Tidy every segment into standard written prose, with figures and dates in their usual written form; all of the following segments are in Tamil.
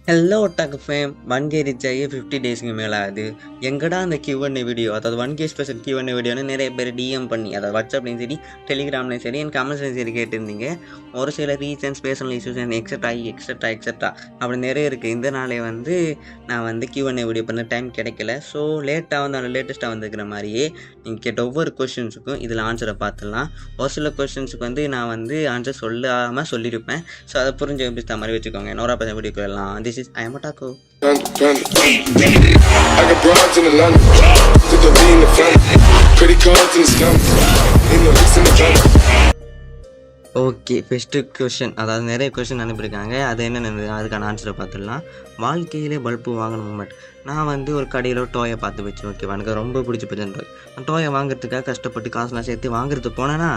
ஹலோ ஒட்டாக்கு ஃபேம் 1K ரீச் ஆகி 50 டேஸ்க்கு மேலே ஆகுது. எங்கடா அந்த Q&A வீடியோ, அதாவது 1K ஸ்பெஷல் Q&A வீடியோன்னு நிறைய பேர் டிஎம் பண்ணி, அதாவது வாட்ஸ்அப்லையும் சரி டெலிகிராம்லையும் சரி என் கமெண்ட்ஸ்லையும் சரி கேட்டிருந்தீங்க. ஒரு சில ரீசன்ஸ் பர்சனல் இஷ்யூஸ் எக்ஸட்ரா அப்படி நிறைய இருக்குது. இந்த நாளே நான் Q&A வீடியோ பண்ண டைம் கிடைக்கல. ஸோ லேட்டஸ்ட்டாக வந்துருக்கிற மாதிரியே நீங்கள் கேட்ட ஒவ்வொரு கொஷின்ஸுக்கும் இதில் ஆன்சரை பார்த்துடலாம். ஒரு சில கொஷின்ஸுக்கு நான் ஆன்சர் சொல்லாமல் சொல்லியிருப்பேன். ஸோ அதை புரிஞ்சு எப்படி மாதிரி வச்சுக்கோங்க. இன்னொரு பசங்க வீடியோக்கு எல்லாம் This is I am Otaku. I got broads in Atlanta, to the lean the family, credit cards in the scams, ain't no licks in the family. Okay, first question, அதாவது நிறைய கொஷின் அனுப்பியிருக்காங்க. அது என்னென்ன அதுக்கான ஆன்சரை பார்த்துடலாம். வாழ்க்கையிலே பல்பு வாங்கணும் மூமெண்ட். நான் ஒரு கடையில் டோயை பார்த்து வச்சு ஓகேவா, எனக்கு ரொம்ப பிடிச்சி போச்சு டோய். டோயை வாங்குறதுக்காக கஷ்டப்பட்டு காசுலாம் சேர்த்து வாங்குறதுக்கு போனேன்னா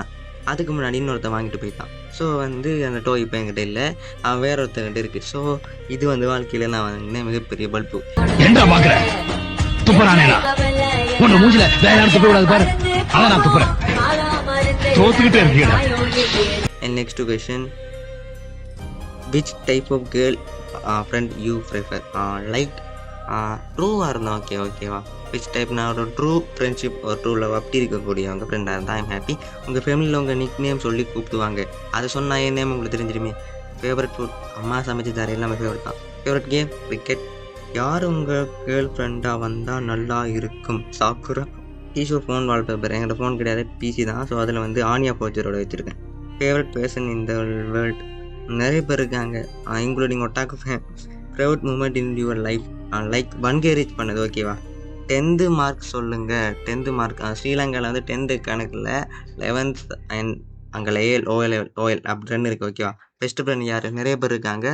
அதுக்கு முன்னாடி இன்னொருத்த வாங்கிட்டு போயிட்டான். ஸோ அந்த டோய் இப்போ என்கிட்ட இல்லை, அவன் வேற ஒருத்தங்கிட்ட இருக்கு. ஸோ இது வாழ்க்கையில் நான் வாங்கின மிகப்பெரிய bulb. Next question, which type of girlfriend you prefer? Like ட்ரூவாக இருந்தால் ஓகேவா. விச் டைப்னா ஒரு ட்ரூ ஃப்ரெண்ட்ஷிப் ஒரு ட்ரூ லவ் அப்படி இருக்கக்கூடியவங்க ஃப்ரெண்டாக இருந்தால் ஐம் ஹாப்பி. உங்கள் ஃபேமிலியில் உங்கள் நிக் நேம் சொல்லி கூப்பிடுவாங்க, அதை சொன்னால் என் நேம் உங்களுக்கு தெரிஞ்சிருமே. ஃபேவரட் ஃபுட், அம்மா சமைச்சு தர எல்லாமே ஃபேவரட் தான். Favourite game cricket. யார் உங்கள் கேர்ள் ஃப்ரெண்டாக வந்தால் நல்லா இருக்கும்? சாக்குரா. ஈஷோ ஃபோன் வால்பேப்பர், எங்களோட ஃபோன் கிடையாது பிசி தான். ஸோ அதில் ஆனியா போச்சரோட வச்சுருக்கேன். Favourite person in the world நிறைய பேர் இருக்காங்க, including otaku fame. Favourite moment in your life, like 1K reach பண்ணது ஓகேவா. 10th மார்க் சொல்லுங்கள். 10th மார்க் ஸ்ரீலங்காவில் 10th கணக்கில் 11th அண்ட் அங்கே ஓஎல் அப்படி 2 இருக்குது ஓகேவா. பெஸ்ட் ஃப்ரெண்ட் யார்? நிறைய பேர் இருக்காங்க,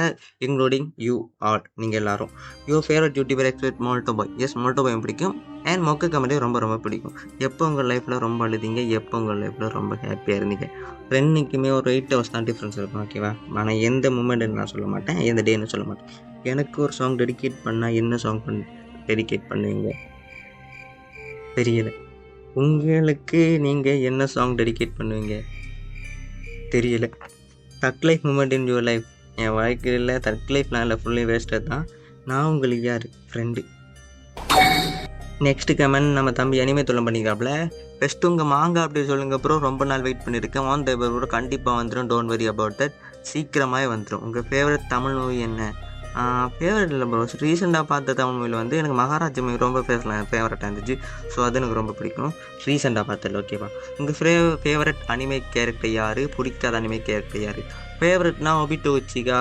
இன்க்ளூடிங் யூ ஆல், நீங்கள் எல்லாரும். யுவர் ஃபேவரட் யூடியூபர் எக்ஸ்பெக்ட் மோல்டோ பாய். எஸ், மோல்டோ பாய் பிடிக்கும். அண்ட் மொக்க கமெண்ட்டே ரொம்ப பிடிக்கும். எப்போ உங்கள் லைஃப்பில் ரொம்ப அழுதிங்க, எப்போ உங்கள் லைஃப்பில் ரொம்ப ஹாப்பியாக இருந்தீங்க? ரெண்டுக்குமே ஒரு 8 hours தான் டிஃப்ரென்ஸ் இருக்கும் ஓகேவா. ஆனால் எந்த மூமெண்ட்னு நான் சொல்ல மாட்டேன், எந்த டேன்னு சொல்ல மாட்டேன். எனக்கு ஒரு சாங் டெடிகேட் பண்ணால் என்ன சாங் டெடிகேட் பண்ணுவீங்க? தெரியல. உங்களுக்கு நீங்கள் என்ன சாங் டெடிகேட் பண்ணுவீங்க? தெரியல. Thug life moment in your life. என் வாழ்க்கையில் தக் லைஃப்லாம் இல்லை, ஃபுல்லி வேஸ்ட்டாக தான். நான் உங்களுக்கு யார்? ஃப்ரெண்டு. நெக்ஸ்ட் கமெண்ட் நம்ம தம்பி அனிமே தொல்லம் பண்ணிக்காப்புல. பெஸ்ட்டு உங்கள் மாங்காய் அப்படி சொல்லுங்க ப்ரோ, ரொம்ப நாள் வெயிட் பண்ணியிருக்கேன். ஆன் த கூட கண்டிப்பாக வந்துடும், டோன்ட் வரி அபவுட் தட், சீக்கிரமாகவே வந்துடும். உங்கள் ஃபேவரட் தமிழ் மூவி என்ன? ஃபேவரட் இல்லை ப்ரோ, ரீசெண்டாக பார்த்த தமிழ் மூவியில் எனக்கு மகாராஜா மூவி ரொம்ப ஃபேவரட்டாக இருந்துச்சு. ஸோ அது எனக்கு ரொம்ப பிடிக்கும், ரீசெண்டாக பார்த்ததில்ல ஓகேவா. உங்கள் ஃபேவரட் அனிமே கேரக்டர் யார்? பிடிக்காத அனிமே கேரக்டர் யார்? ஃபேவரட்னா Obito Uchiha,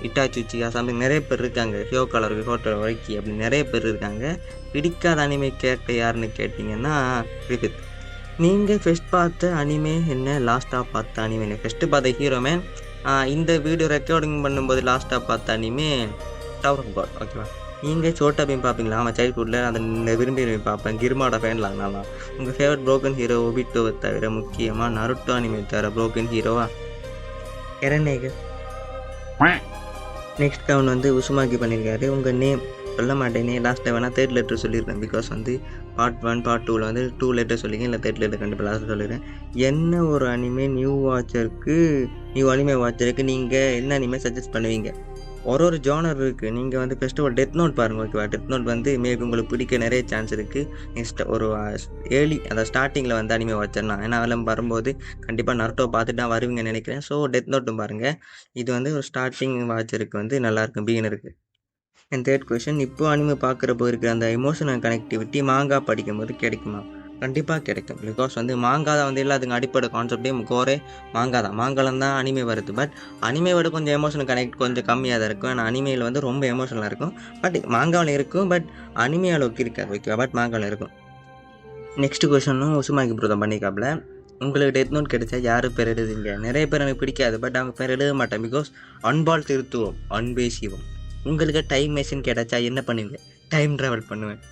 Itachi Uchiha, something நிறைய பேர் இருக்காங்க. ஹியோ கலருக்கு ஹோட்டல் வரைக்கி அப்படி நிறைய பேர் இருக்காங்க. பிடிக்காத அனிமே கேரக்டர் யாருன்னு கேட்டிங்கன்னா கிரிஃபித். நீங்கள் ஃபஸ்ட் பார்த்த அனிமே என்ன? லாஸ்ட்டாக பார்த்த அனிமே என்ன? ஃபஸ்ட்டு பார்த்த ஹீரோமேன். இந்த வீடியோ ரெக்கார்டிங் பண்ணும்போது லாஸ்ட்டாக பார்த்த அனிமே டவர் ஆஃப் காட் ஓகேவா. நீங்கள் சோட்டா பீம் பார்ப்பீங்களா? ஆமாம், சைல்ட்ஹுட்டில் அதை விரும்பி பார்ப்பேன். கிர்மாட ஃபேன்லாம் நல்லா. உங்கள் ஃபேவரட் ப்ரோக்கன் ஹீரோ ஒபிட்டோவை தவிர முக்கியமாக நருட்டோ அனிமே தவிர ப்ரோக்கன் ஹீரோவா எரநேகர். நெக்ஸ்ட் கவுண்ட் உசுமாக்கி பண்ணியிருக்காரு. உங்கள் நேம் சொல்ல மாட்டேனே, லாஸ்ட் டைம் வேணால் 3rd லெட்டர் சொல்லியிருக்கேன். பிகாஸ் பார்ட் 1 பார்ட் 2ல் 2 லெட்டர் சொல்லிங்க, இல்லை 3rd லெட்டர் கண்டிப்பாக லாஸ்ட்டு சொல்லிடுறேன். என்ன ஒரு அனிமே நியூ அனிமே வாட்சருக்கு நீங்கள் என்ன அனிமே சஜஸ்ட் பண்ணுவீங்க? ஒரு ஜானர் இருக்குது. நீங்கள் ஃபஸ்ட்டு ஒரு டெத் நோட் பாருங்கள் ஓகேவா. டெத் நோட் மேபி உங்களுக்கு பிடிக்க நிறைய சான்ஸ் இருக்குது. நெக்ஸ்ட் ஒரு ஏர்லி அதாவது ஸ்டார்டிங்கில் அனிமே வாட்சர்னா, ஏன்னா அதெல்லாம் வரும்போது கண்டிப்பாக நருட்டோ பார்த்துட்டு தான் வருவீங்கன்னு நினைக்கிறேன். ஸோ டெத் நோட்டும் பாருங்கள். இது ஒரு ஸ்டார்டிங் வாட்சருக்கு நல்லாயிருக்கும், பிகினருக்கு. என் 3rd கொஷின், இப்போ அனிமே பார்க்குறப்போ இருக்கிற அந்த எமோஷனல் கனெக்டிவிட்டி மாங்கா படிக்கும்போது கிடைக்குமா? கண்டிப்பாக கிடைக்கும். பிகாஸ் மாங்கா தான் எல்லாத்துக்கும் அடிப்படை கான்செப்டே கோரே மாங்கா தான். மாங்காலம் தான் அனிமே வருது. பட் அனிமையோட கொஞ்சம் எமோஷனல் கனெக்ட் கொஞ்சம் கம்மியாக தான் இருக்கும். ஆனால் அனிமையில் ரொம்ப எமோஷனலாக இருக்கும். பட் மாங்காவில் இருக்கும், பட் அனிமே அளவுக்கு இருக்காது ஓகேவா. பட் மாங்காவில் இருக்கும். நெக்ஸ்ட் கொஷனும் உசுமாக்கி ப்ரோ தான் பண்ணிக்காப்புல. உங்களுக்கு டெத் நோட் கிடைச்சா யார் பேர் எழுதுவீங்க? நிறைய பேர் எனக்கு பிடிக்காது, பட் அவங்க பேர் எழுத மாட்டேன். பிகாஸ் அன்பால் திருத்துவோம், அன்பே சிவம். உங்களுக்கு டைம் மெஷின் கிடைச்சா என்ன பண்ணுவீங்க? டைம் ட்ராவல் பண்ணுவேன்.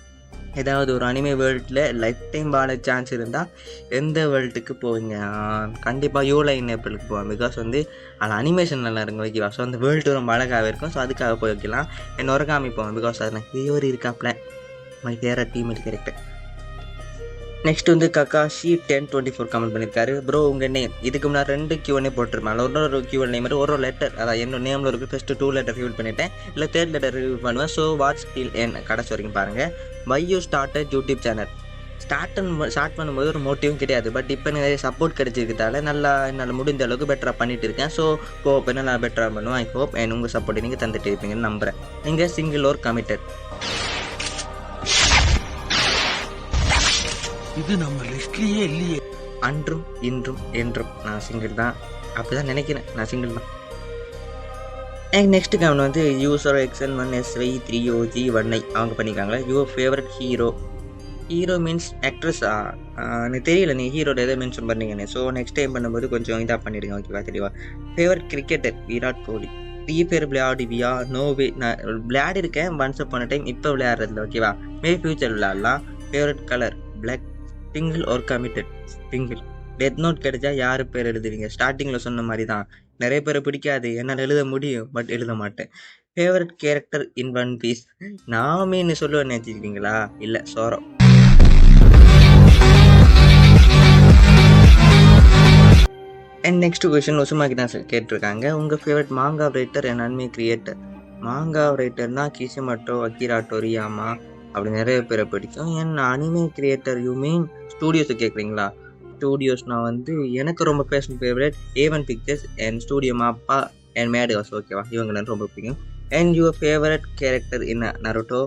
ஏதாவது ஒரு அனிமே வேர்ல்டில் லைஃப் டைம் வாழ சான்ஸ் இருந்தால் எந்த வேர்ல்டுக்கு போவீங்க? கண்டிப்பாக யூலைன் ஏப்ரலுக்கு போவேன். பிகாஸ் அதில் அனிமேஷன் நல்லா இருக்கும் ஓகேவா. ஸோ அந்த வேர்ல்டு ரொம்ப அழகாகவே இருக்கும். ஸோ அதுக்காக போய் வைக்கலாம். என்ன ஒரு காமிப்போம். பிகாஸ் அதில் ஹீரோரி இருக்காப்ல, my favourite teammate character. Next வந்து ககாஷி 1024 கமெண்ட் பண்ணியிருக்காரு. ப்ரோ உங்கள் நேம் இதுக்கு முன்னாடி 2 Q&A போட்டிருப்பேன். ஒரு Q&A மாதிரி ஒரு லெட்டர், அதான் என்னோட நேமில் இருக்குது. ஃபஸ்ட்டு 2 லெட்டர் ரிவீல் பண்ணிட்டேன், இல்லை 3rd லெட்டர் ரிவீல் பண்ணுவேன். ஸோ வாட்ச் டில் என் கடைசி வரைக்கும் பாருங்கள். Why you started YouTube channel? Start பண்ணும்போது ஒரு மோட்டிவும் கிடையாது. பட் இப்போ நிறைய சப்போர்ட் கிடைச்சிருக்கிறதால நல்லா என்னால் முடிந்த அளவுக்கு பெட்டராக பண்ணிட்டு இருக்கேன். ஸோ ஹோப் என்ன நான் பெட்டராக பண்ணுவேன். ஐ ஹோப் அண்ட் உங்கள் சப்போர்ட்டை நீங்கள் தந்துட்டு இருப்பீங்கன்னு நம்புகிறேன். நீங்கள் சிங்கிள் ஓர் கமிட்டட்? இது நம்ம லிஸ்ட்லயே இல்லையே. அன்றும் இன்றும் என்றும் நான் சிங்கிள் தான். அப்படிதான் நினைக்கிறேன், நான் சிங்கிள் தான். நெக்ஸ்ட் கவனம் வந்து யூசர் XN1SY3OG1I அவங்க பண்ணியிருக்காங்களா. Your favourite hero? Hero means ஆக்ட்ரஸா? எனக்கு தெரியல, நீங்கள் ஹீரோட எதை மென்ஷன் பண்ணீங்கன்னு. ஸோ நெக்ஸ்ட் டைம் பண்ணும்போது கொஞ்சம் இதாக பண்ணிடுங்க, ஓகேவா? தெளிவா. Favourite cricketer? Virat Kohli. Free fire விளையாடுவியா? No way. நான் விளையாடி இருக்கேன் ஒன்ஸ் அப்பான டைம், இப்போ விளையாடுறதில்ல, ஓகேவா? மே ஃபியூச்சர் விளையாடலாம். Favourite colour? பிளாக். சிங்கிள் ஒரு கமிட்டட்? சிங்கிள். டெத் நோட் கிடைச்சா யார் பேர் எழுதுவீங்க? ஸ்டார்டிங்கில் சொன்ன மாதிரி தான், நிறைய பேரை பிடிக்காது, என்னால் எழுத முடியும், பட் எழுத மாட்டேன். Favourite character in one piece? நாமின்னு சொல்லுவேன் நினச்சிருக்கீங்களா? இல்லை, சோரோ. அண்ட் நெக்ஸ்ட் கொஸ்டின் ஒசுமாக்கி தான் கேட்டிருக்காங்க. உங்கள் ஃபேவரட் மாங்கா ரைட்டர் அண்ட் அனிமே கிரியேட்டர்? மாங்கா ரைட்டர்னா கிஷிமோட்டோ, அகிரா டோரியாமா அப்படி நிறைய பேரை பிடிக்கும். என் அனிமே கிரியேட்டர் யூ மீன் ஸ்டூடியோஸை கேட்குறீங்களா? ஸ்டூடியோஸ்னால் வந்து எனக்கு ரொம்ப passion favourite A1 pictures and studio MAPPA and Madhouse, ஓகேவா? இவங்க ரொம்ப பிடிக்கும். அண்ட் யுவர் ஃபேவரட் கேரக்டர் என்ன? நருட்டோ.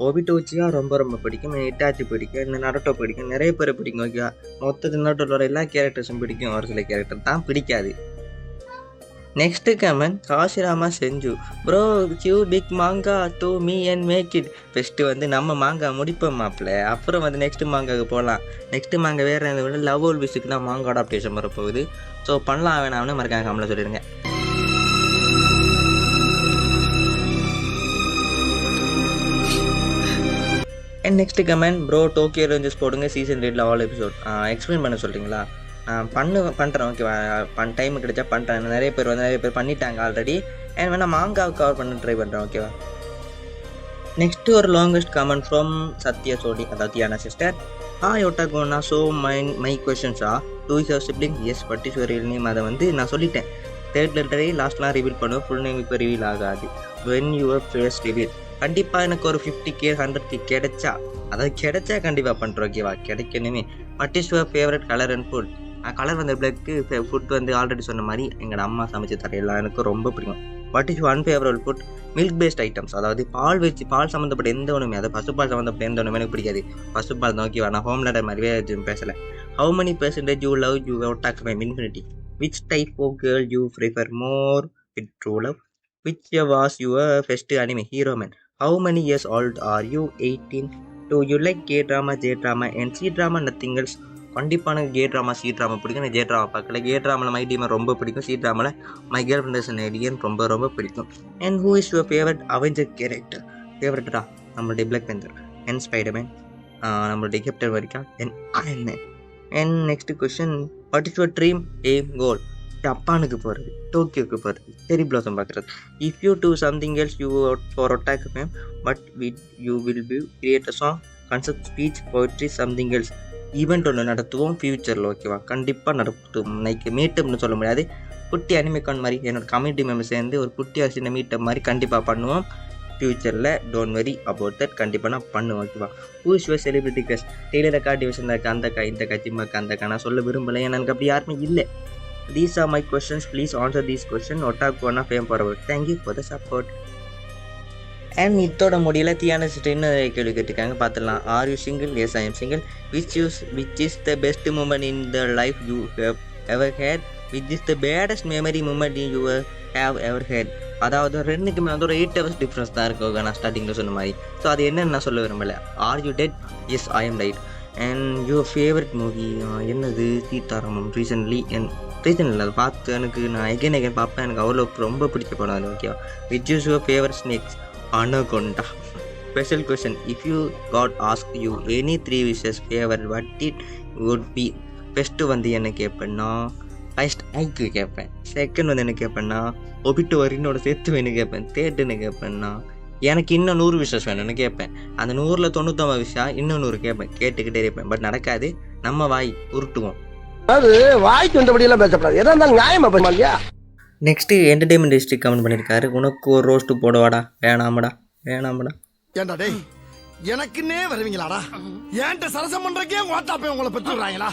ஒபிட்டோச்சியா ரொம்ப பிடிக்கும். இட்டாச்சி பிடிக்கும். இந்த நருட்டோ பிடிக்கும். நிறைய பேரை பிடிக்கும், ஓகேவா? மொத்தத்தில் நருட்டோட எல்லா கேரக்டர்ஸும் பிடிக்கும், ஒரு சில கேரக்டர் தான் பிடிக்காது. நெக்ஸ்ட் கமெண்ட் காசிராமா செஞ்சு. ப்ரோ கியூ pick manga to me and make it. First வந்து நம்ம மாங்கா முடிப்போம் மாப்பிள்ள, அப்புறம் வந்து நெக்ஸ்ட் மாங்காவுக்கு போகலாம். நெக்ஸ்ட் மாங்கா வேறு எந்த விட லவ் ஓல் விஷுக்கு தான் மாங்கா அடாப்டேஷன் வரப்போகுது. ஸோ பண்ணலாம் வேணாம்னு மறக்காம கமெண்ட்ல சொல்லிடுங்க. And next comment bro Tokyo Rangers போடுங்க சீசன் 8 ஆல் எபிசோட். எக்ஸ்பிளைன் பண்ண சொல்கிறீங்களா? பண்ணுறேன், ஓகேவா? டைம் கிடைச்சா பண்ணுறேன். நிறைய பேர் பண்ணிட்டாங்க ஆல்ரெடி. அண்ட் வேணால் மாங்காவை கவர் பண்ண ட்ரை பண்ணுறேன், ஓகேவா? நெக்ஸ்ட்டு ஒரு லாங்கஸ்ட் கமெண்ட் ஃப்ரம் சத்யா சோடி, அதாவது தியானா சிஸ்டர். ஒட்டாகோனா. ஸோ மை கொஷன்ஸா? Do is your sibling? Yes. But is your real name? அதை வந்து நான் சொல்லிட்டேன். 3rd லெட்டரே லாஸ்ட்லாம் ரிவீல் பண்ணுவேன், ஃபுல் நேம் இப்போ ரிவீல் ஆகாது. When your face reveal? கண்டிப்பாக எனக்கு ஒரு 50K 100K கிடைச்சா, அதாவது கிடைச்சா கண்டிப்பாக பண்ணுறோம், ஓகேவா? கிடைக்கணுமே. What is your favourite colour and food? Colour வந்து பிளாக்கு, ஃபுட் வந்து ஆல்ரெடி சொன்ன மாதிரி எங்களோட அம்மா சமைச்சு தரையெல்லாம் எனக்கு ரொம்ப பிடிக்கும். What is one favourite food? Milk based items, அதாவது பால் சம்மந்தப்பட்ட எந்த ஒன்றுமே, அதாவது பசுப்பால் சம்மந்தப்பட்ட எந்த ஒன்றுமே எனக்கு பிடிக்காது. பசுப்பால் தான், ஓகேவா? நான் ஹோம் லேட்டர் மாதிரியே எதுவும் பேசலை. How many percentage you love you talk about infinity? Which type of girl you prefer more with true love? Which was your first anime hero man? How many years old are you? 18. Do you like K drama, J drama and C drama? Nothing else. கண்டிப்பான கே ட்ராமா, சி ட்ராமா பிடிக்கும். நான் ஜே ட்ராமா பார்க்கல. கே ட்ராமாவில் மை டீமை ரொம்ப பிடிக்கும். சி ட்ராமாவில் my girlfriend is alien ரொம்ப பிடிக்கும். And who is your favourite Avenger character? ஃபேவரட்டா நம்மளுடைய பிளாக் பேந்தர் அண்ட் ஸ்பைடர்மேன், நம்மளுடைய Captain America and Iron Man. And next question what is your dream aim goal? ஜப்பானுக்கு போகிறது, டோக்கியோக்கு போகிறது, செரி பிளாசம் பார்க்குறது. If you do something else you for attack ma'am but you will be create a song, concept, speech, poetry, something else. Event ஒன்று நடத்துவோம் ஃப்யூச்சரில், ஓகேவா? கண்டிப்பாக நடத்துவோம். லைக் மீட்டப்னு சொல்ல முடியாது, குட்டி அனிமேக்கான் மாதிரி என்னோடய கம்யூனிட்டி மெம்பர்ஸ் சேர்ந்து ஒரு குட்டி சின்ன மீட்டப் மாதிரி கண்டிப்பாக பண்ணுவோம் ஃப்யூச்சரில். டோன்ட் வெரி அபவுட் தட், கண்டிப்பாக நான் பண்ணுவேன், ஓகேவா? Who is your celebrity crush? Taylor அக்கா, டிவிஷன் அக்கா, அந்த அக்கா, இந்த அக்கா, சிம்மக்கா, அந்த அக்கா நான் சொல்ல விரும்பலை, எனக்கு அப்படி யாருமே இல்லை. These are my questions, please answer these question. ஒட்டாக்குவானா fame forward. Thank you for the support. And இதோட முடியல தியான சிஸ்டர் இன்னும் கேள்வி கேட்டிருக்காங்க, பார்த்துடலாம். Are you single? Yes, I am single. Which is the best moment in the life you have ever had? Which is the baddest memory moment you have ever had? அதாவது ரெண்டுக்குமே வந்து ஒரு 8 hours டிஃப்ரென்ஸ் தான் இருக்கும், நான் ஸ்டார்டிங்கில் சொன்ன மாதிரி. ஸோ அது என்னன்னு நான் சொல்ல விரும்பலை. Are you dead? Yes, I am right. And your favourite movie என்னது? சீதாராமம். ரீசன்ட்லி அதை பார்த்து எனக்கு நான் எகைன் பார்ப்பேன், எனக்கு அவ்வளோ ரொம்ப பிடிச்ச படம் அது, ஓகேவா? Which is your favourite snacks? Anaconda. Special question, if you got ask you any 3 wishes favourite what it would be? First வந்து என்ன கேட்பேன்னா ஃபர்ஸ்ட் ஐக்கு கேட்பேன். செகண்ட் வந்து என்ன கேட்பேன்னா ஒபிட்டு வரினோட சேர்த்து என்ன கேட்பேன். தேர்ட் என்ன கேட்பேன்னா எனக்கு இன்னும் 100 விஷஸ் வேணும்னு கேட்பேன். அந்த 100ல் 99 விஷயம் இன்னும் 100 கேட்பேன், கேட்டுக்கிட்டே இருப்பேன். பட் நடக்காது, நம்ம வாய் உருட்டுவோம். அது வாய்க்கு வந்தபடி எல்லாம் பேசப்படாது, எதா இருந்தாலும் நியாயமா பேசமாலியா. நெக்ஸ்ட்டு என்டர்டைன்மெண்ட் டிஸ்ட்ரிக் கமெண்ட் பண்ணியிருக்காரு. உனக்கு ஒரு ரோஸ்ட்டு போடுவாடா, வேணாமடா. ஏண்டா டேய், எனக்குன்னே வருவீங்களாடா? ஏன்ட்ட சரசம் பண்றக்கே வாட்டாப்பே உங்களை பெற்றுறாங்களா?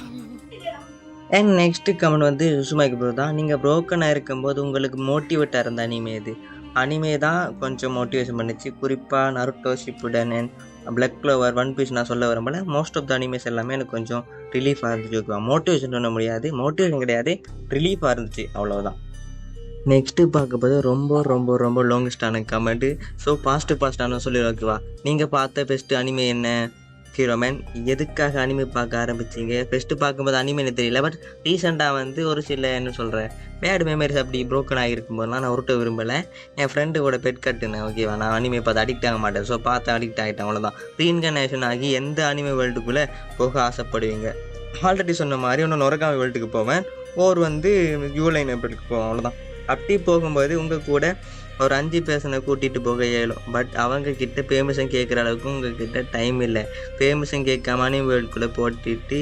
அண்ட் நெக்ஸ்ட்டு கமெண்ட் வந்து சுசுமாக்கு ப்ரோ தான். நீங்கள் ப்ரோக்கனாக இருக்கும்போது உங்களுக்கு மோட்டிவேட்டாக இருந்த அனிமே இது. அனிமே தான் கொஞ்சம் மோட்டிவேஷன் பண்ணிச்சு. குறிப்பாக Naruto Shippuden and Black Clover, One Piece நான் சொல்ல வரம்பல மோஸ்ட் ஆஃப் த அனிமேஸ் எல்லாமே எனக்கு கொஞ்சம் ரிலீஃபாக இருந்துச்சு. ஓகேவா, மோட்டிவேஷன் பண்ண முடியாது, மோட்டிவேஷன் கிடையாது, ரிலீஃபாக இருந்துச்சு, அவ்வளோதான். நெக்ஸ்ட்டு பார்க்கும்போது ரொம்ப ரொம்ப ரொம்ப லாங்கஸ்டான கமெண்ட்டு. ஸோ பாஸ்ட்டான சொல்லி ஓகேவா. நீங்கள் பார்த்த பெஸ்ட்டு அனிமே என்ன? ஹீரோமேன், எதுக்காக அனிமே பார்க்க ஆரம்பிச்சிங்க? ஃபஸ்ட்டு பார்க்கும்போது அனிமே எனக்கு தெரியல. பட் ரீசெண்டாக வந்து ஒரு சில என்ன சொல்கிறேன் பேட் மெமரிஸ் அப்படி ப்ரோக்கன் ஆகிருக்கும்போதுலாம் நான் உருட்ட விரும்பலை. என் ஃப்ரெண்டோட பெட் கட்டுனேன். ஓகேவா, நான் அனிமே பார்த்து அடிக்ட் ஆக மாட்டேன். ஸோ பார்த்து அடிக்ட் ஆகிட்டேன், அவ்வளோதான். ரீஇன்கர்னேஷன் ஆகி எந்த அனிமே வேர்ல்டுக்குள்ளே போக ஆசைப்படுவீங்க? ஆல்ரெடி சொன்ன மாதிரி ஒன்று நொரகாமி வேர்ல்டுக்கு போவேன், வந்து யூலைன் வேர்ல்டுக்கு போவேன், அவ்வளோதான். அப்படி போகும்போது உங்கள் கூட ஒரு 5 பேர்சனை கூட்டிகிட்டு போக இயலும். பட் அவங்க கிட்ட பெர்மிஷன் கேட்குற அளவுக்கு உங்ககிட்ட டைம் இல்லை. பெர்மிஷன் கேட்காம அனிமே வேர்ல்டுக்குள்ளே போட்டுட்டு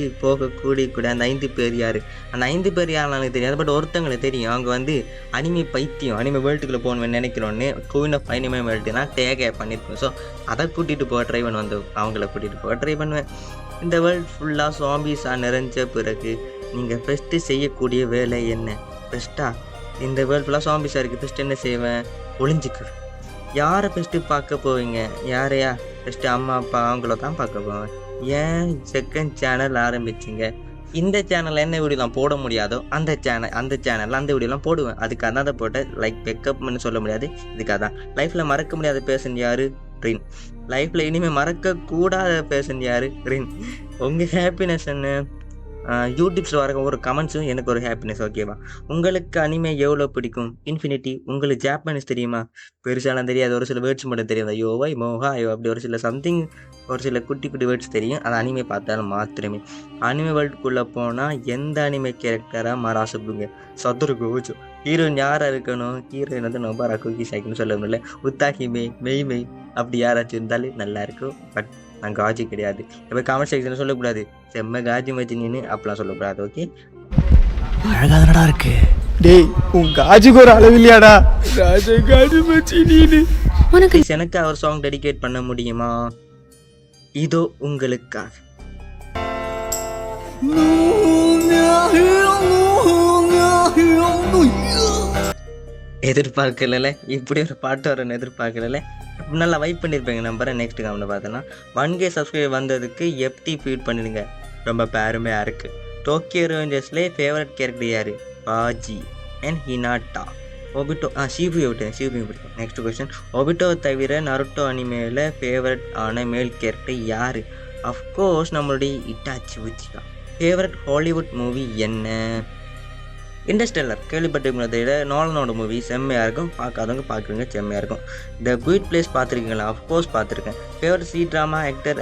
கூட அந்த 5 பேர் யார்? அந்த 5 பேர் யாரும் எனக்கு தெரியாது. பட் ஒருத்தங்களுக்கு தெரியும், அவங்க வந்து அனிமே பைத்தியம், அனிமே வேர்ல்டுக்குள்ளே போகணும்னு நினைக்கிறோன்னு குயின் ஆஃப் அனிமே வேர்ல்டு நான் டேகே பண்ணியிருப்பேன். ஸோ அதை கூட்டிகிட்டு போக ட்ரை பண்ணுவேன், வந்து அவங்கள கூட்டிகிட்டு போக ட்ரை பண்ணுவேன். இந்த வேர்ல்டு ஃபுல்லாக ஜாம்பிஸாக நிறைஞ்ச பிறகு நீங்கள் ஃபஸ்ட்டு செய்யக்கூடிய வேலை என்ன? ஃபஸ்ட்டாக இந்த வேர்ல்டு ஃபுல்லாக ஜாம்பிஸாக இருக்குது, ஃபஸ்ட்டு என்ன செய்வேன்? ஒளிஞ்சிக்கு. யாரை ஃபஸ்ட்டு பார்க்க போவீங்க? யாரையா? ஃபஸ்ட்டு அம்மா அப்பா அவங்கள தான் பார்க்க போவேன். ஏன் செகண்ட் சேனல் ஆரம்பிச்சிங்க? இந்த சேனலில் என்ன வீடியோலாம் போட முடியாதோ அந்த சேனலில் அந்த வீடியோலாம் போடுவேன். அதுக்காக தான் அதை போட்டேன். லைக் பெக்கப்னு சொல்ல முடியாது, இதுக்காக தான். லைஃப்பில் மறக்க முடியாத பேர்சன் யார்? ரின். லைஃப்பில் இனிமேல் மறக்கக்கூடாத பேர்சன் யார்? ரின். உங்கள் ஹாப்பினஸ் என்ன? யூடியூப்ஸில் வர ஒரு கமெண்ட்ஸும் எனக்கு ஒரு ஹாப்பினஸ். ஓகேவா, உங்களுக்கு அனிமே எவ்வளோ பிடிக்கும்? இன்ஃபினிட்டி. உங்களுக்கு ஜாப்பனீஸ் தெரியுமா? பெருசாலாம் தெரியாது, ஒரு சில வேர்ட்ஸ் மட்டும் தெரியாது. ஐயோ வை மோகா ஐயோ அப்படி ஒரு சில சம்திங், ஒரு சில குட்டி குட்டி வேர்ட்ஸ் தெரியும். அது அனிமே பார்த்தாலும் மாத்திரமே. அனிமே வேர்ல்டுக்குள்ளே போனால் எந்த அனிமே கேரக்டராக மாற ஆசைப்படுங்க? சதுரு கோஜோ. ஹீரோயின் யாராக இருக்கணும்? ஹீரோயின் வந்து நொபாரா குக்கி சைக்கிள்னு சொல்ல முடியல, உத்தாக்கி மெய் அப்படி யாராச்சும் இருந்தாலும் நல்லாயிருக்கும். பட் நான் காஜி கிடையாது. இப்போ காமெண்ட் செக்ஷனில் சொல்லக்கூடாது செம்ம காஜி மச்சி நீனு அப்படிலாம் சொல்லக்கூடாது. ஓகே, அழகாதனடா இருக்கு. டேய், உன் காஜுக்கு ஒரு அளவு இல்லையாடா? காஜி மச்சி நீனு. எனக்கு அவர் சாங் டெடிகேட் பண்ண முடியுமா? இதோ உங்களுக்காக. எதிர்பார்க்கல, இப்படி ஒரு பாட்டு வரன்னு எதிர்பார்க்கல. நல்லா வைப் பண்ணியிருப்பேங்க நம்பரை. நெக்ஸ்ட் கமெண்ட் பார்த்தோன்னா 1K சப்ஸ்கிரைப் வந்ததுக்கு FT ஃபீட் பண்ணிடுங்க, ரொம்ப பெருமையாக இருக்குது. டோக்கியோ ரேஞ்சர்ஸ்லே ஃபேவரட் கேரக்டர் யார்? பாஜி அண்ட் ஹினாட்டா. ஒபிட்டோ ஷிபுயை பிடிக்கும். நெக்ஸ்ட் கொஸ்டின், ஒபிட்டோவை தவிர நருட்டோ அனிமேவில் ஃபேவரட் ஆன மேல் கேரக்டர் யார்? அஃப்கோர்ஸ் நம்மளுடைய Itachi Uchiha. Favourite Hollywood movie என்ன? இன்டர்ஸ்டெல்லர். கேள்விப்பட்டிருக்கிறத விட நோலனோட மூவி செம்மையாக இருக்கும், பார்க்காதவங்க பார்க்குறீங்க, செம்மையாக இருக்கும். த குயிட் பிளேஸ் பார்த்துருக்கீங்களா? அஃப்கோர்ஸ் பார்த்துருக்கேன். ஃபேவரட் சி ட்ராமா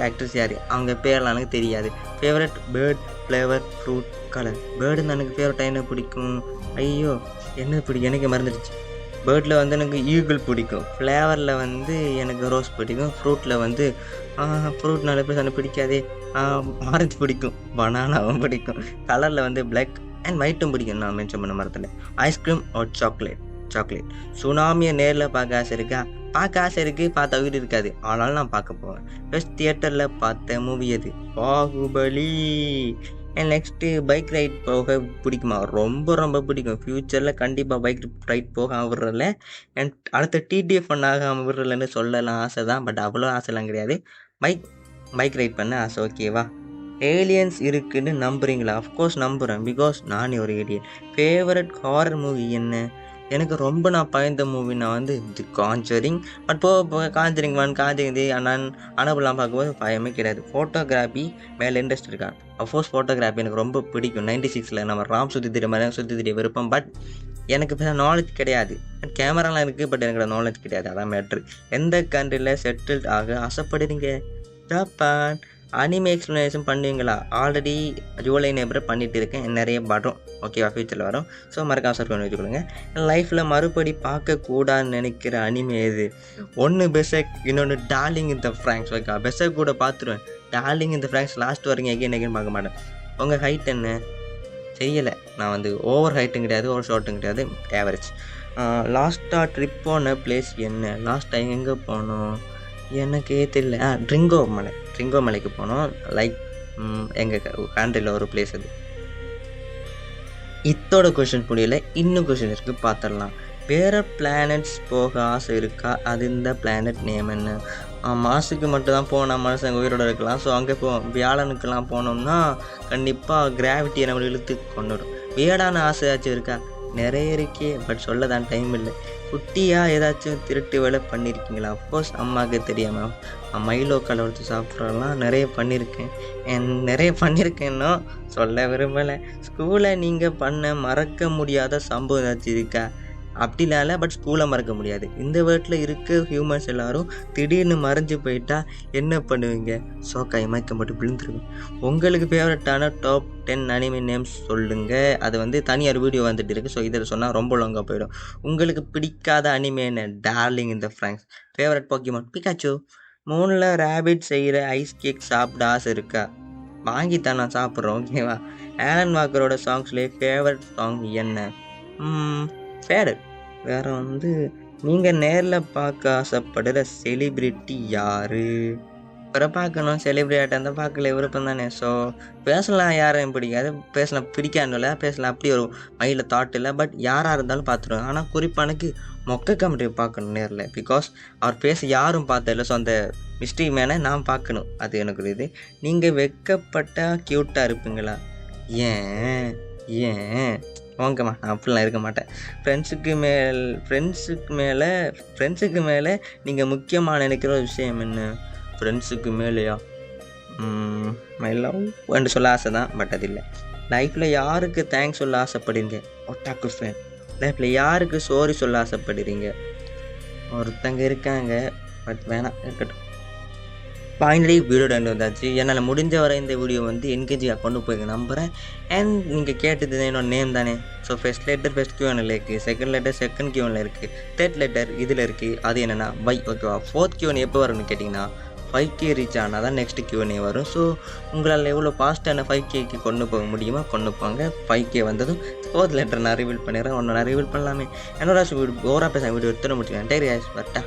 ஆக்ட்ரஸ் யார்? அவங்க பேரெலாம் எனக்கு தெரியாது. Favourite bird, flavour, fruit, colour. பேர்டுன்னு எனக்கு ஃபேவரட் என்ன பிடிக்கும்? ஐயோ என்ன பிடிக்கும், எனக்கு மறந்துடுச்சு. பேர்டில் வந்து எனக்கு ஈகிள் பிடிக்கும். ஃப்ளேவரில் வந்து எனக்கு ரோஸ் பிடிக்கும். ஃப்ரூட்டில் வந்து ஃப்ரூட் நல்ல பேர் எனக்கு பிடிக்காதே, ஆரஞ்சு பிடிக்கும், பனானாவும் பிடிக்கும். கலரில் வந்து பிளாக் அண்ட் ஒயிட்டும் பிடிக்கும். நான் மென்ஷன் பண்ண மரத்தில். ஐஸ்கிரீம் ஒரு சாக்லேட். சுனாமியை நேரில் பார்க்க ஆசை இருக்கா? பார்க்க ஆசை இருக்குது, பார்த்தா வீடு இருக்காது, ஆனாலும் நான் பார்க்க போவேன். ஃபஸ்ட் தியேட்டரில் பார்த்த மூவி எது? Baahubali. And next bike ride போக பிடிக்குமா? ரொம்ப ரொம்ப பிடிக்கும். ஃப்யூச்சரில் கண்டிப்பாக பைக் ரைட் போக விடுறல. அண்ட் அடுத்த TTF ஆகாமல் விடுறலன்னு சொல்லலாம், ஆசை தான். பட் அவ்வளோ ஆசைலாம் கிடையாது. பைக் ரைட் பண்ண ஆசை. ஓகேவா. ஏலியன்ஸ் இருக்குன்னு நம்புறீங்களா? அஃப்கோர்ஸ் நம்புகிறேன், பிகாஸ் நானே ஒரு ஏலியன். ஃபேவரட் ஹாரர் மூவி என்ன? எனக்கு ரொம்ப நான் பயந்த மூவினா வந்து தி காஞ்சரிங். பட் போக காஞ்சரிங் 1, காஞ்சரிங் 3, அனபுலாம் பார்க்கும்போது பயமே கிடையாது. ஃபோட்டோகிராஃபி மேலே இன்ட்ரெஸ்ட் இருக்கா? அஃப்கோர்ஸ் ஃபோட்டோகிராஃபி எனக்கு ரொம்ப பிடிக்கும். 96ல் நம்ம ராம் சுற்றி திரிய மாதிரி சுற்றி திரிய விருப்பம். பட் எனக்கு நாலேஜ் கிடையாது. கேமராலாம் இருக்குது, பட் எனக்கு நாலேஜ் கிடையாது, அதான் மேட்ரு. எந்த கண்ட்ரியில் செட்டில்ட் ஆக ஆசைப்படுறீங்க? ஜப்பான். அனிமே எக்ஸ்ப்ளனேஷன் பண்ணுவீங்களா? ஆல்ரெடி ஜூலை நெய்பர் பண்ணிட்டு இருக்கேன், நிறைய வரும் ஓகேவா, ஃபியூச்சரில் வரும். ஸோ மறக்காம சப்ஸ்கிரைப் பண்ணி வச்சுக்கொள்ளுங்க. லைஃப்பில் மறுபடி பார்க்கக்கூடாதுன்னு நினைக்கிற அனிமே எது? ஒன்று பெசக், இன்னொன்று darling in the francs. Okay, பெசக் கூட பார்த்துருவேன், darling in the francs last வரைக்கும் எகைன் பார்க்க மாட்டேன். உங்கள் ஹைட் என்ன? தெரியலை. நான் வந்து ஓவர் ஹைட்டும் கிடையாது, ஓவர் ஷார்ட்டும் கிடையாது, ஆவரேஜ். லாஸ்ட்டாக ட்ரிப் போன பிளேஸ் என்ன? லாஸ்ட் டைம் எங்கே போனோம் எனக்கே தெரியல. ட்ரிங்கோ மலைக்கு போனோம். லைக் எங்கள் கண்ட்ரியில் ஒரு பிளேஸ் அது. இத்தோட கொஷின் புரியல, இன்னும் கொஷின் இருக்குது, பார்த்துடலாம். வேறு பிளானட்ஸ் போக ஆசை இருக்கா? அது இந்த பிளானட் நேம் என்ன? மாசுக்கு மட்டும் தான் போனால் மனுஷங்க உயிரோடு இருக்கலாம். ஸோ அங்கே வியாழனுக்கெல்லாம் போனோம்னா கண்டிப்பாக கிராவிட்டியை நம்மளை இழுத்து கொண்டுடும். வியடான ஆசையாச்சும் இருக்கா? நிறைய இருக்கே, பட் சொல்ல தான் டைம் இல்லை. குட்டியாக ஏதாச்சும் திருட்டு வேலை பண்ணியிருக்கீங்களா? அஃப்கோர்ஸ் அம்மாவுக்கு தெரியாமல் மைலோ கலவரத்து சாப்பிட்றலாம் நிறைய பண்ணியிருக்கேன்னோ சொல்ல விரும்பலை. ஸ்கூலில் நீங்கள் பண்ண மறக்க முடியாத சம்பவம் ஏதாச்சும் இருக்கா? அப்படிலாம் இல்லை, பட் ஸ்கூலை மறக்க முடியாது. இந்த வேர்ட்டில் இருக்க ஹியூமன்ஸ் எல்லோரும் திடீர்னு மறைஞ்சு போயிட்டா என்ன பண்ணுவீங்க? சோக்காய் மயக்கப்பட்டு விழுந்துருவேன். உங்களுக்கு ஃபேவரட்டான டாப் 10 அனிமே நேம்ஸ் சொல்லுங்கள். அது வந்து தனியார் வீடியோ வந்துட்டு இருக்குது, ஸோ இதில் சொன்னால் ரொம்ப லாங்காக போயிடும். உங்களுக்கு பிடிக்காத அனிமே என்ன? Darling in the Franxx. Favourite Pokemon Pikachu. 3ல் ரேபிட் செய்கிற ஐஸ் கேக் சாப்பிட ஆசை இருக்கா? வாங்கித்தான் நான் சாப்பிட்றோம் ஓகேவா. ஆலன் வாக்கரோட சாங்ஸ்லேயே ஃபேவரட் சாங் என்ன? ஃபேவரட். வேறு வந்து நீங்கள் நேரில் பார்க்க ஆசைப்படுற செலிப்ரிட்டி யார்? அப்புறம் பார்க்கணும், செலிப்ரிட்டியாக இருந்தால் பார்க்கல விருப்பம் தானே. ஸோ பேசலாம், யாரையும் பிடிக்காது, பிடிக்காதுல பேசலாம், அப்படி ஒரு மைண்டில் தாட் இல்லை. பட் யாராக இருந்தாலும் பார்த்துருவேன். ஆனால் குறிப்பானக்கு மொக்க கமெண்ட்ரி பார்க்கணும் நேரில், பிகாஸ் அவர் பேச யாரும் பார்த்ததில்ல. ஸோ அந்த மிஸ்ட்ரி மேனை நான் பார்க்கணும், அது எனக்கு இது. நீங்கள் வெக்கப்பட்டால் க்யூட்டாக இருப்பீங்களா? ஏன் ஓகேம்மா, நான் அப்படிலாம் இருக்க மாட்டேன். ஃப்ரெண்ட்ஸுக்கு மேலே நீங்கள் முக்கியமாக நினைக்கிற ஒரு விஷயம் என்ன? ஃப்ரெண்ட்ஸுக்கு மேலேயா? மை லவ் என்று சொல்ல ஆசை தான், பட் அது இல்லை. லைஃப்பில் யாருக்கு தேங்க்ஸ் சொல்ல ஆசைப்படுறீங்க? ஒட்டாக்கு ஃபேன். லைஃப்பில் யாருக்கு சோரி சொல்ல ஆசைப்படுறீங்க? ஒருத்தங்க இருக்காங்க, பட் வேணாம், இருக்கட்டும். ஃபைனலி வீடியோ டைம் வந்தாச்சு. என்னால் முடிஞ்ச வரை இந்த வீடியோ வந்து என்கேஜியாக கொண்டு போய் நம்புகிறேன். அண்ட் நீங்கள் கேட்டது என்னோட நேம் தானே. ஸோ ஃபர்ஸ்ட் லெட்டர் ஃபர்ஸ்ட் கியூனில் இருக்குது, செகண்ட் லெட்டர் செகண்ட் கியூனில் இருக்குது, தேர்ட் லெட்டர் இதில் இருக்குது. அது என்னென்னா வை ஓகேவா. 4th கியூன் எப்போ வரும்னு கேட்டிங்கன்னா 5K ரீச் ஆனால் தான் நெக்ஸ்ட் கியூனே வரும். ஸோ உங்களால் எவ்வளோ ஃபாஸ்ட்டான 5Kக்கு கொண்டு போக முடியுமோ கொண்டு போங்க. 5K வந்ததும் 4th லெட்டர் நான் ரிவீல் பண்ணிடுறேன். ஒன்று நான் ரிவீல் பண்ணலாமே. என்னோட வீடியோ ஓவராக பேச வீடியோ எடுத்துட முடியும். டேரி வரட்டா.